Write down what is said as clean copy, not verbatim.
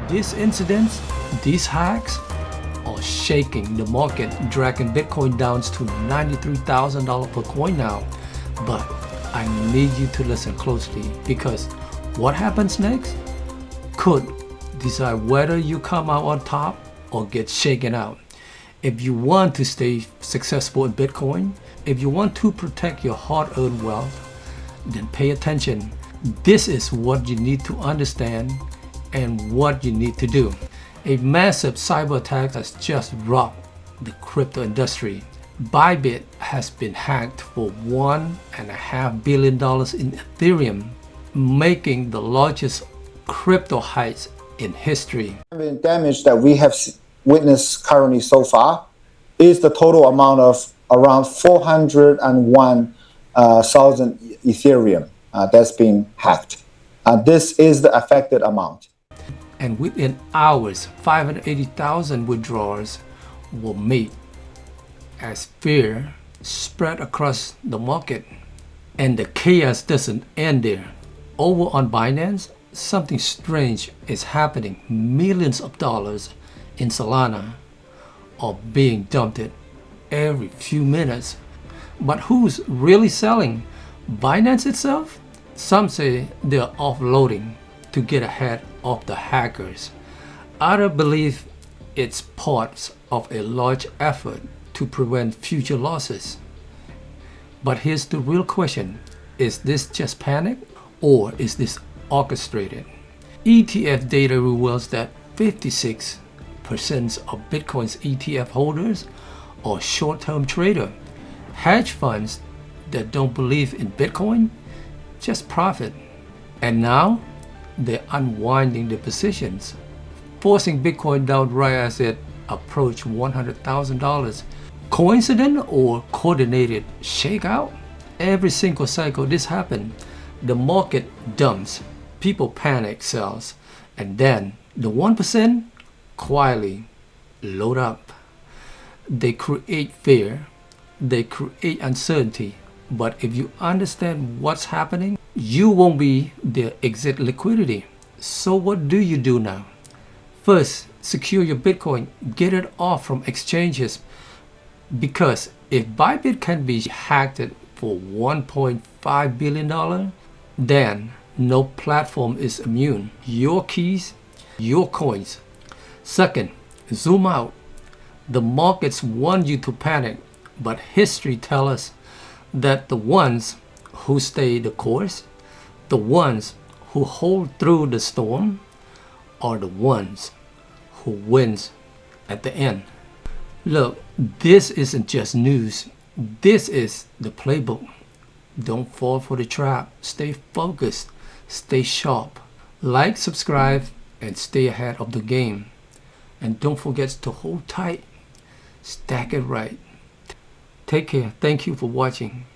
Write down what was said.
These incidents, these hacks, are shaking the market, dragging Bitcoin down to $93,000 per coin now. But I need you to listen closely, because what happens next could decide whether you come out on top or get shaken out. If you want to stay successful in Bitcoin, if you want to protect your hard-earned wealth, then pay attention. This is what you need to understand and what you need to do. A massive cyber attack has just rocked the crypto industry. Bybit has been hacked for $1.5 billion in Ethereum, making the largest crypto heist in history. The damage that we have witnessed currently so far is the total amount of around 401,000 Ethereum that's been hacked. This is the affected amount. And within hours, 580,000 withdrawals were made as fear spread across the market. And the chaos doesn't end there. Over on Binance, something strange is happening. Millions of dollars in Solana are being dumped every few minutes. But who's really selling? Binance itself? Some say they're offloading to get ahead of the hackers. Others believe it's part of a large effort to prevent future losses. But here's the real question. Is this just panic, or is this orchestrated? ETF data reveals that 56% of Bitcoin's ETF holders are short-term traders. Hedge funds that don't believe in Bitcoin just profit. And now they're unwinding their positions, forcing Bitcoin down right as it approached $100,000. Coincidence or coordinated shakeout? Every single cycle this happened. The market dumps, people panic sells, and then the 1% quietly load up. They create fear, they create uncertainty. But if you understand what's happening, you won't be their exit liquidity. So what do you do now? First, secure your Bitcoin. Get it off from exchanges. Because if Bybit can be hacked for $1.5 billion, then no platform is immune. Your keys, your coins. Second, zoom out. The markets want you to panic, but history tells us that the ones who stay the course, the ones who hold through the storm, are the ones who wins at the end. Look, this isn't just news. This is the playbook. Don't fall for the trap. Stay focused. Stay sharp. Like, subscribe, and stay ahead of the game. And don't forget to hold tight. Stack it right. Take care. Thank you for watching.